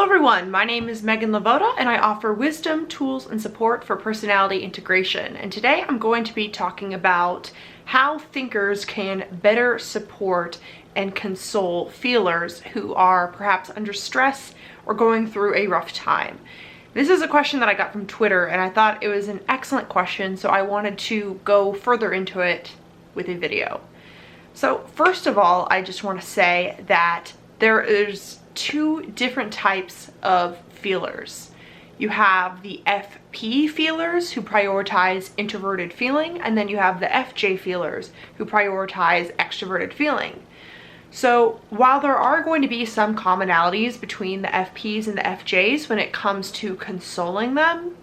everyone, my name is Meghan LeVota and I offer wisdom, tools, and support for personality integration. And today I'm going to be talking about how thinkers can better support and console feelers who are perhaps under stress or going through a rough time. This is a question that I got from Twitter and I thought it was an excellent question, so I wanted to go further into it with a video. So first of all, I just want to say that there is two different types of feelers. You have the FP feelers who prioritize introverted feeling, and then you have the FJ feelers who prioritize extroverted feeling. So while there are going to be some commonalities between the FPs and the FJs when it comes to consoling them,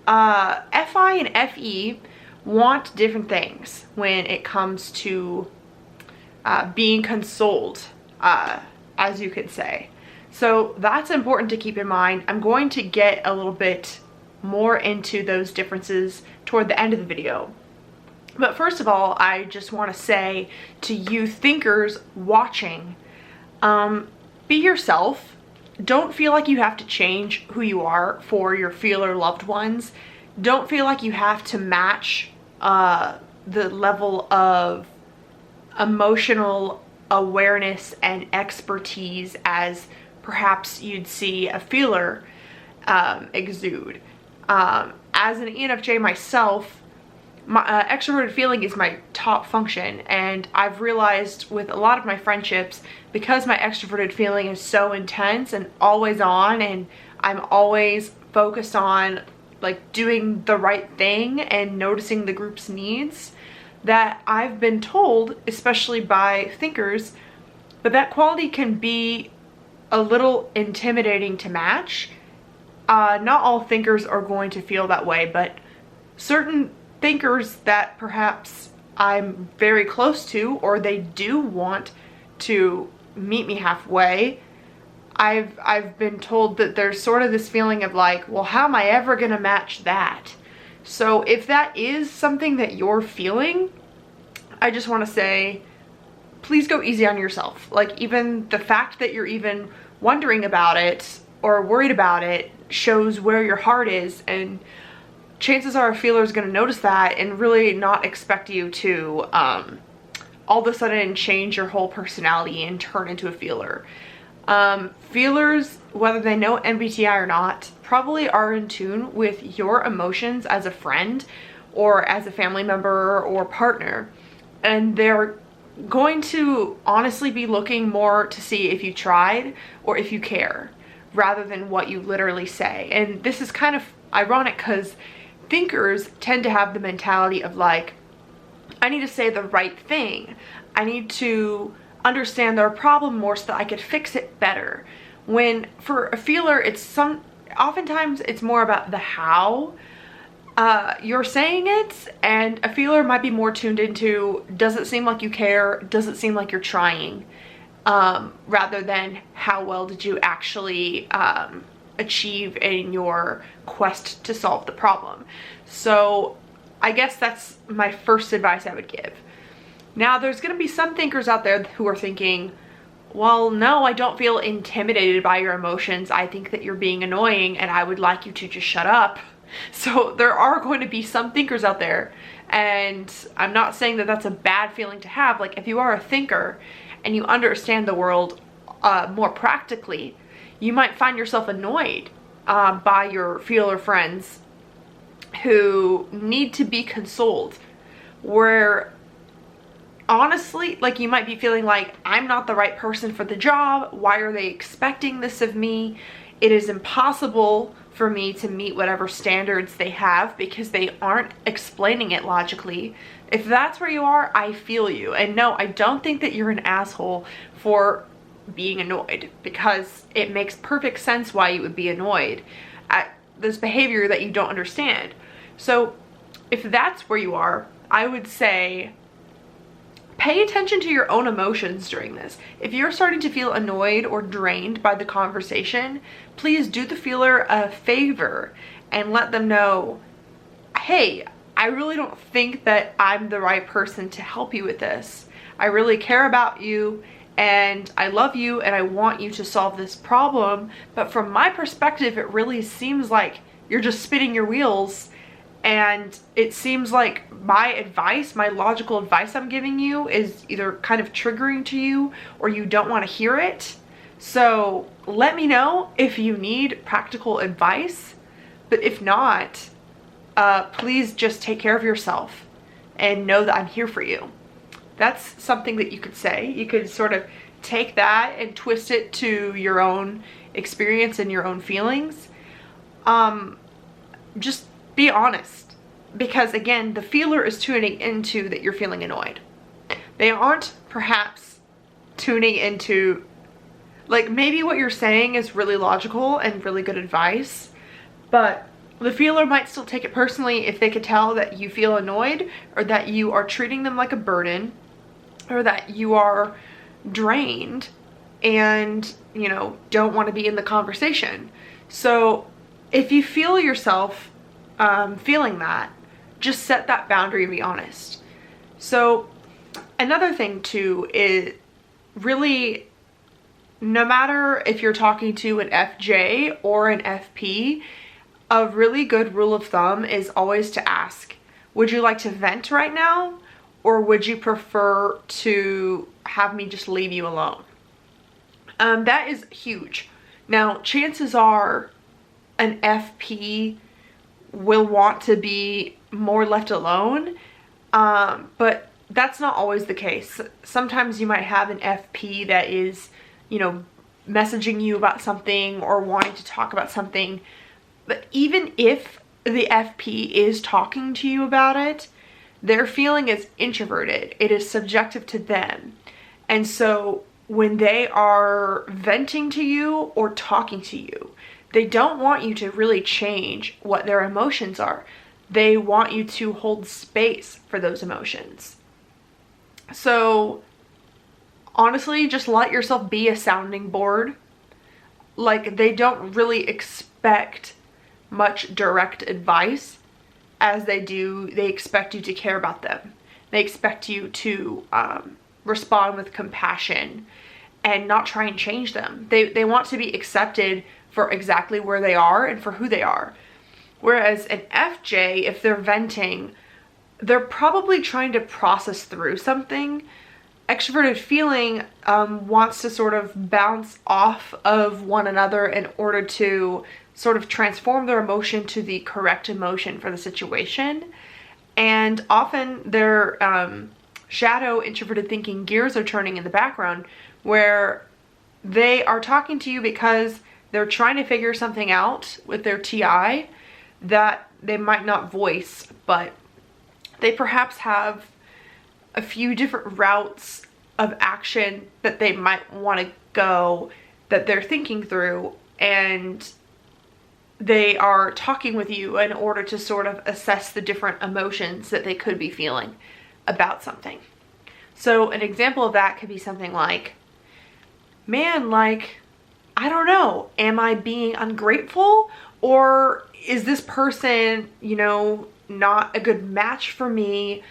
FI and FE want different things when it comes to being consoled, as you could say. So that's important to keep in mind. I'm going to get a little bit more into those differences toward the end of the video. But first of all, I just want to say to you thinkers watching, be yourself. Don't feel like you have to change who you are for your feeler loved ones. Don't feel like you have to match the level of emotional awareness and expertise as perhaps you'd see a feeler exude. As an ENFJ myself, my extroverted feeling is my top function, and I've realized with a lot of my friendships, because my extroverted feeling is so intense and always on, and I'm always focused on like doing the right thing and noticing the group's needs, that I've been told, especially by thinkers, that quality can be a little intimidating to match. Not all thinkers are going to feel that way, but certain thinkers that perhaps I'm very close to, or they do want to meet me halfway, I've been told that there's sort of this feeling of like, well, how am I ever gonna match that? So if that is something that you're feeling, I just want to say, please go easy on yourself. Like, even the fact that you're even wondering about it or worried about it shows where your heart is, and chances are a feeler is going to notice that and really not expect you to all of a sudden change your whole personality and turn into a feeler. Feelers, whether they know MBTI or not, probably are in tune with your emotions as a friend or as a family member or partner, and they're going to honestly be looking more to see if you tried or if you care, rather than what you literally say. And this is kind of ironic because thinkers tend to have the mentality of like, I need to say the right thing. I need to understand their problem more so that I could fix it better. When for a feeler, oftentimes it's more about the how you're saying it, and a feeler might be more tuned into, does it seem like you care? Does it seem like you're trying? Rather than how well did you actually achieve in your quest to solve the problem. So I guess that's my first advice I would give. Now there's going to be some thinkers out there who are thinking, well, no, I don't feel intimidated by your emotions. I think that you're being annoying and I would like you to just shut up. So there are going to be some thinkers out there, and I'm not saying that that's a bad feeling to have. Like, if you are a thinker and you understand the world more practically, you might find yourself annoyed by your feeler friends who need to be consoled, where honestly, like, you might be feeling like, I'm not the right person for the job. Why are they expecting this of me? It is impossible for me to meet whatever standards they have because they aren't explaining it logically. If that's where you are, I feel you. And no, I don't think that you're an asshole for being annoyed, because it makes perfect sense why you would be annoyed at this behavior that you don't understand. So if that's where you are, I would say pay attention to your own emotions during this. If you're starting to feel annoyed or drained by the conversation, please do the feeler a favor and let them know, hey, I really don't think that I'm the right person to help you with this. I really care about you, and I love you and I want you to solve this problem, but from my perspective it really seems like you're just spinning your wheels, and it seems like my advice, my logical advice I'm giving you is either kind of triggering to you or you don't want to hear it. So let me know if you need practical advice, but if not, please just take care of yourself and know that I'm here for you. That's something that you could say. You could sort of take that and twist it to your own experience and your own feelings. Just be honest, because again, the feeler is tuning into that you're feeling annoyed. They aren't perhaps tuning into, like, maybe what you're saying is really logical and really good advice, but the feeler might still take it personally if they could tell that you feel annoyed, or that you are treating them like a burden, or that you are drained and, you know, don't want to be in the conversation. So if you feel yourself feeling that, just set that boundary and be honest. So another thing too is really, no matter if you're talking to an FJ or an FP, a really good rule of thumb is always to ask, would you like to vent right now? Or would you prefer to have me just leave you alone? That is huge. Now, chances are an FP will want to be more left alone, but that's not always the case. Sometimes you might have an FP that is, you know, messaging you about something or wanting to talk about something. But even if the FP is talking to you about it, their feeling is introverted. It is subjective to them. And so when they are venting to you or talking to you, they don't want you to really change what their emotions are. They want you to hold space for those emotions. So honestly, just let yourself be a sounding board. Like, they don't really expect much direct advice. As they do, they expect you to care about them. They expect you to respond with compassion and not try and change them. They want to be accepted for exactly where they are and for who they are. Whereas an FJ, if they're venting, they're probably trying to process through something. Extroverted feeling wants to sort of bounce off of one another in order to sort of transform their emotion to the correct emotion for the situation. And often their shadow introverted thinking gears are turning in the background, where they are talking to you because they're trying to figure something out with their TI that they might not voice, but they perhaps have a few different routes of action that they might want to go that they're thinking through, and they are talking with you in order to sort of assess the different emotions that they could be feeling about something. So an example of that could be something like, man, like, I don't know, am I being ungrateful? Or is this person, you know, not a good match for me?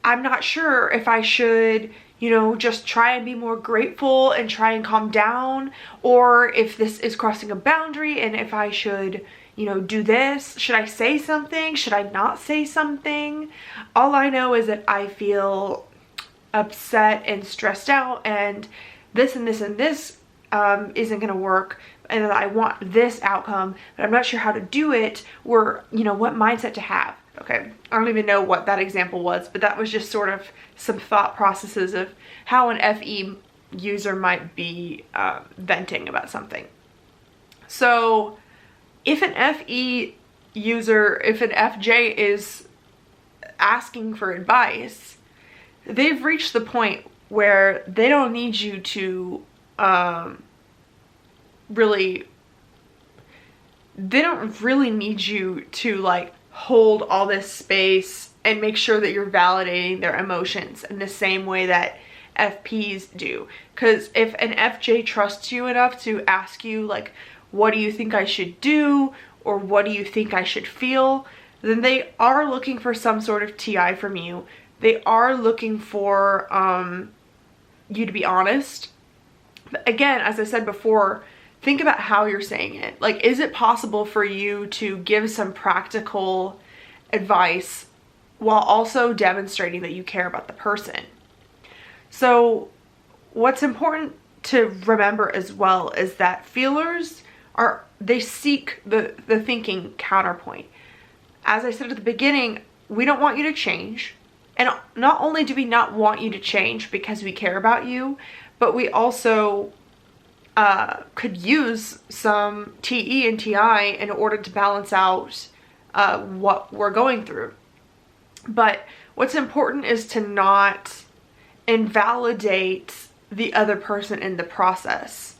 I'm not sure if I should, you know, just try and be more grateful and try and calm down, or if this is crossing a boundary and if I should, you know, do this. Should I say something? Should I not say something? All I know is that I feel upset and stressed out, and this and this and this isn't gonna work, and that I want this outcome, but I'm not sure how to do it, or, you know, what mindset to have. Okay, I don't even know what that example was, but that was just sort of some thought processes of how an FE user might be venting about something. So if an FE user, if an FJ is asking for advice, they've reached the point where they don't need you to they don't really need you to like hold all this space and make sure that you're validating their emotions in the same way that FPs do. Because if an FJ trusts you enough to ask you like, what do you think I should do, or what do you think I should feel, then they are looking for some sort of TI from you. They are looking for you to be honest But again, as I said before, think about how you're saying it. Like, is it possible for you to give some practical advice while also demonstrating that you care about the person? So what's important to remember as well is that feelers they seek the thinking counterpoint. As I said at the beginning, we don't want you to change. And not only do we not want you to change because we care about you, but we also could use some TE and TI in order to balance out what we're going through. But what's important is to not invalidate the other person in the process.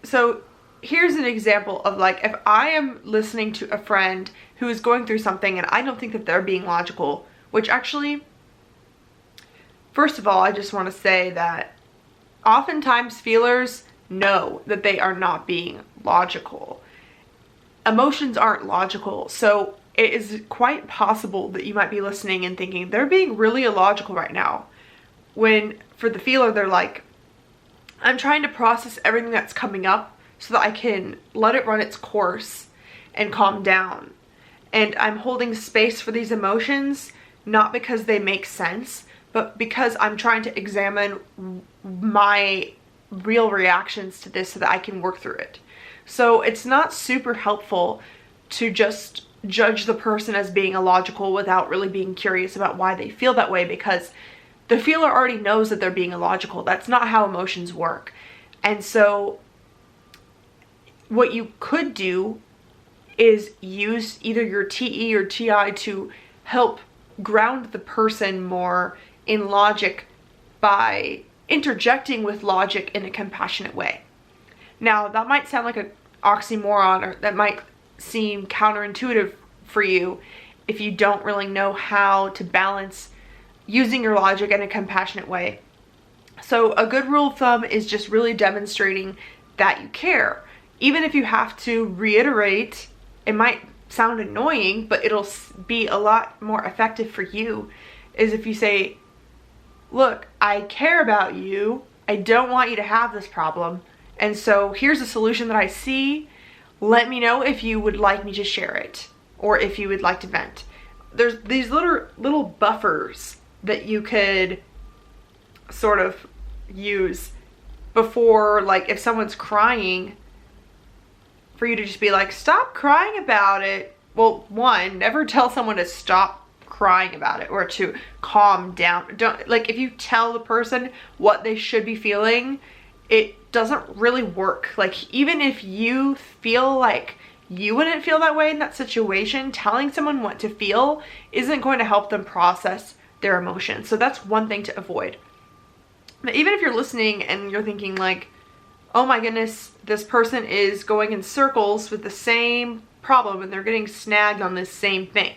So here's an example of, like, if I am listening to a friend who is going through something and I don't think that they're being logical, which actually, first of all, I just want to say that oftentimes feelers know that they are not being logical. Emotions aren't logical, so it is quite possible that you might be listening and thinking they're being really illogical right now. When for the feeler, they're like, I'm trying to process everything that's coming up so that I can let it run its course and calm down. And I'm holding space for these emotions, not because they make sense, but because I'm trying to examine my real reactions to this so that I can work through it. So it's not super helpful to just judge the person as being illogical without really being curious about why they feel that way, because the feeler already knows that they're being illogical. That's not how emotions work. And so what you could do is use either your TE or TI to help ground the person more in logic by interjecting with logic in a compassionate way. Now, that might sound like an oxymoron, or that might seem counterintuitive for you if you don't really know how to balance using your logic in a compassionate way. So a good rule of thumb is just really demonstrating that you care. Even if you have to reiterate, it might sound annoying, but it'll be a lot more effective for you, is if you say, look, I care about you. I don't want you to have this problem. And so here's a solution that I see. Let me know if you would like me to share it, or if you would like to vent. There's these little buffers that you could sort of use before, like if someone's crying, for you to just be like, stop crying about it. Well, one, never tell someone to stop crying about it or to calm down. Don't, like, if you tell the person what they should be feeling, it doesn't really work. Like, even if you feel like you wouldn't feel that way in that situation, telling someone what to feel isn't going to help them process their emotions. So that's one thing to avoid. But even if you're listening and you're thinking like, oh my goodness, this person is going in circles with the same problem and they're getting snagged on this same thing.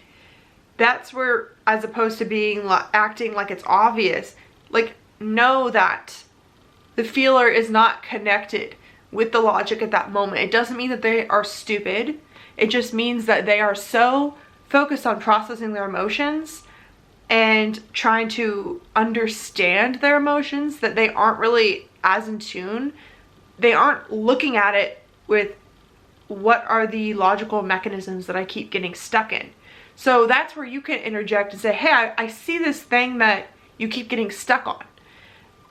That's where, as opposed to being acting like it's obvious, like, know that the feeler is not connected with the logic at that moment. It doesn't mean that they are stupid. It just means that they are so focused on processing their emotions and trying to understand their emotions that they aren't really as in tune. They aren't looking at it with, what are the logical mechanisms that I keep getting stuck in? So that's where you can interject and say, hey, I see this thing that you keep getting stuck on.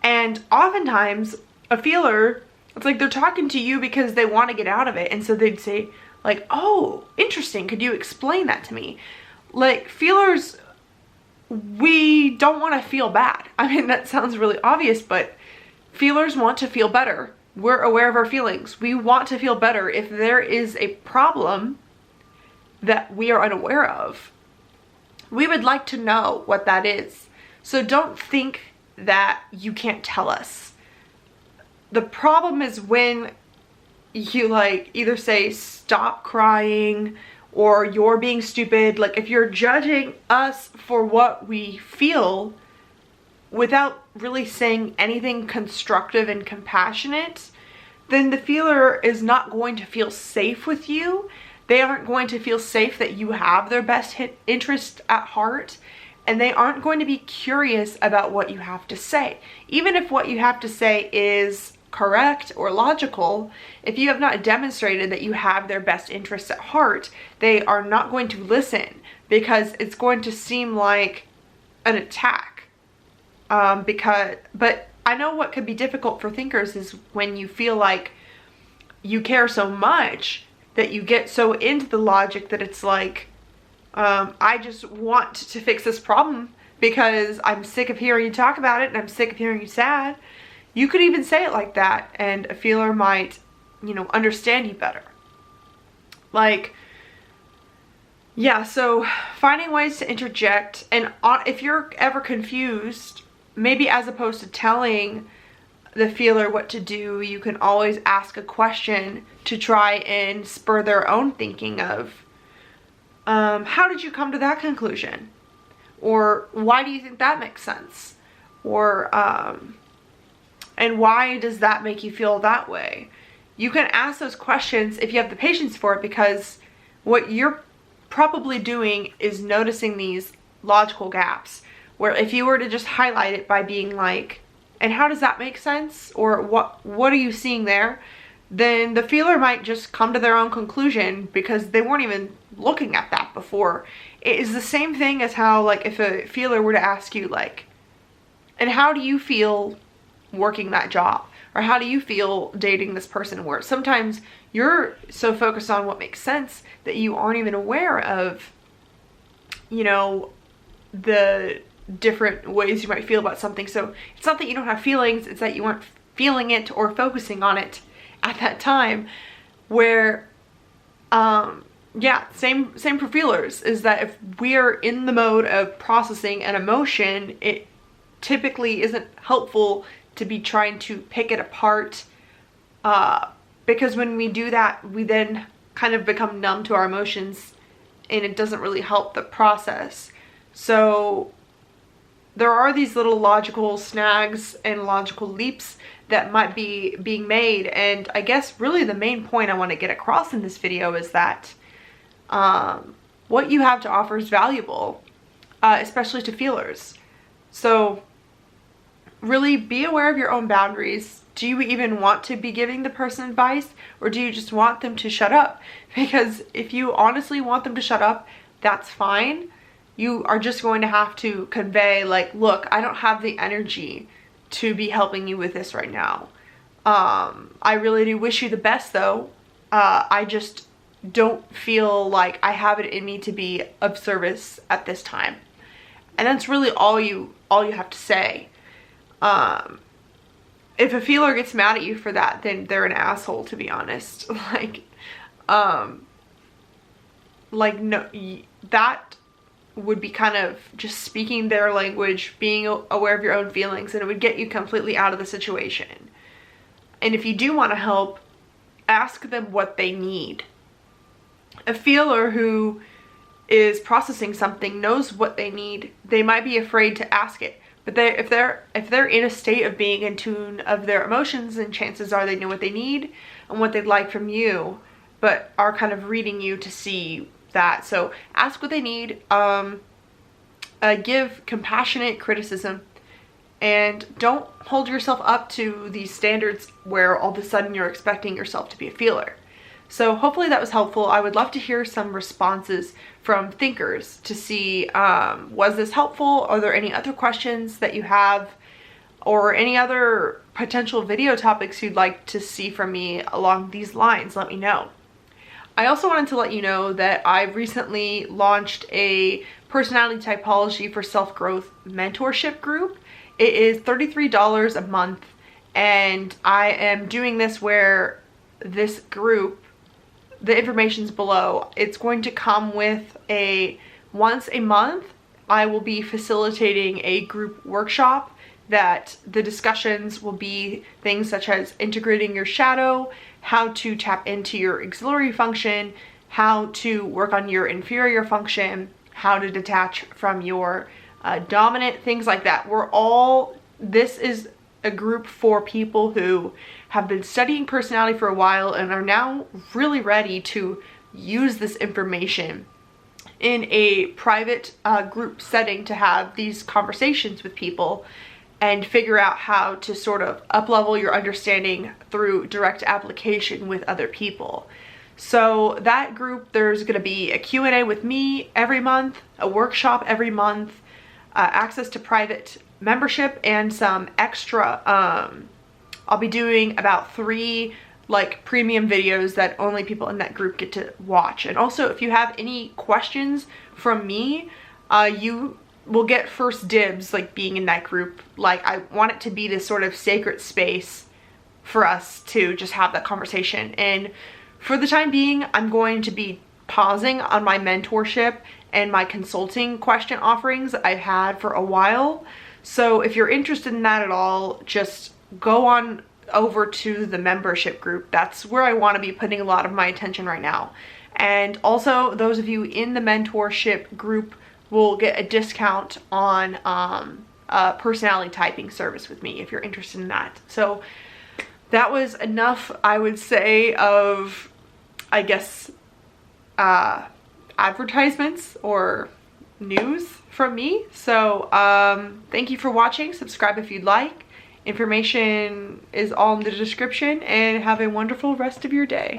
And oftentimes a feeler, it's like they're talking to you because they want to get out of it. And so they'd say like, oh, interesting. Could you explain that to me? Like, feelers, we don't want to feel bad. I mean, that sounds really obvious, but feelers want to feel better. We're aware of our feelings. We want to feel better. If there is a problem that we are unaware of, we would like to know what that is. So don't think that you can't tell us. The problem is when you like either say stop crying or you're being stupid. Like, if you're judging us for what we feel without really saying anything constructive and compassionate, then the feeler is not going to feel safe with you. They aren't going to feel safe that you have their best interest at heart. and they aren't going to be curious about what you have to say. Even if what you have to say is correct or logical, if you have not demonstrated that you have their best interests at heart, they are not going to listen, because it's going to seem like an attack. But I know what could be difficult for thinkers is when you feel like you care so much that you get so into the logic that it's like, I just want to fix this problem because I'm sick of hearing you talk about it and I'm sick of hearing you sad. You could even say it like that and a feeler might, you know, understand you better. Like, yeah, so finding ways to interject, and if you're ever confused, maybe as opposed to telling the feeler what to do, you can always ask a question to try and spur their own thinking of, how did you come to that conclusion? Or why do you think that makes sense? Or, and why does that make you feel that way? You can ask those questions if you have the patience for it, because what you're probably doing is noticing these logical gaps, where if you were to just highlight it by being like, and how does that make sense? Or what are you seeing there? Then the feeler might just come to their own conclusion because they weren't even looking at that before. It is the same thing as how, like, if a feeler were to ask you, like, and how do you feel working that job? Or how do you feel dating this person? Where sometimes you're so focused on what makes sense that you aren't even aware of, you know, the different ways you might feel about something. So it's not that you don't have feelings, it's that you weren't feeling it or focusing on it at that time. Where yeah, same for feelers, is that if we're in the mode of processing an emotion, it typically isn't helpful to be trying to pick it apart, because when we do that, we then kind of become numb to our emotions and it doesn't really help the process. So there are these little logical snags and logical leaps that might be being made, and I guess really the main point I want to get across in this video is that what you have to offer is valuable, especially to feelers. So really be aware of your own boundaries. Do you even want to be giving the person advice, or do you just want them to shut up? Because if you honestly want them to shut up, that's fine. You are just going to have to convey, like, look, I don't have the energy to be helping you with this right now. I really do wish you the best though. I just don't feel like I have it in me to be of service at this time. And that's really all you have to say. If a feeler gets mad at you for that, then they're an asshole, to be honest. Like no, that would be kind of just speaking their language, being aware of your own feelings, and it would get you completely out of the situation. And if you do want to help, ask them what they need. A feeler who is processing something knows what they need. They might be afraid to ask it, but if they're in a state of being in tune of their emotions, then chances are they know what they need and what they'd like from you, but are kind of reading you to see that. So ask what they need, give compassionate criticism, and don't hold yourself up to these standards where all of a sudden you're expecting yourself to be a feeler. So hopefully that was helpful. I would love to hear some responses from thinkers to see, was this helpful? Are there any other questions that you have, or any other potential video topics you'd like to see from me along these lines? Let me know. I also wanted to let you know that I've recently launched a personality typology for self-growth mentorship group. It is $33 a month, and I am doing this where this group, the information's below. It's going to come with once a month, I will be facilitating a group workshop that the discussions will be things such as integrating your shadow, how to tap into your auxiliary function, how to work on your inferior function, how to detach from your dominant, things like that. This is a group for people who have been studying personality for a while and are now really ready to use this information in a private group setting to have these conversations with people and figure out how to sort of up-level your understanding through direct application with other people. So that group, there's going to be a Q&A with me every month, a workshop every month, access to private membership, and some extra, I'll be doing about 3 like premium videos that only people in that group get to watch. And also, if you have any questions from me, you will get first dibs, like being in that group. Like, I want it to be this sort of sacred space for us to just have that conversation. And for the time being, I'm going to be pausing on my mentorship and my consulting question offerings I've had for a while. So if you're interested in that at all, just go on over to the membership group. That's where I want to be putting a lot of my attention right now. And also, those of you in the mentorship group will get a discount on a personality typing service with me if you're interested in that. So that was enough, I would say, of, I guess, advertisements or news from me. So thank you for watching. Subscribe if you'd like. Information is all in the description, and have a wonderful rest of your day.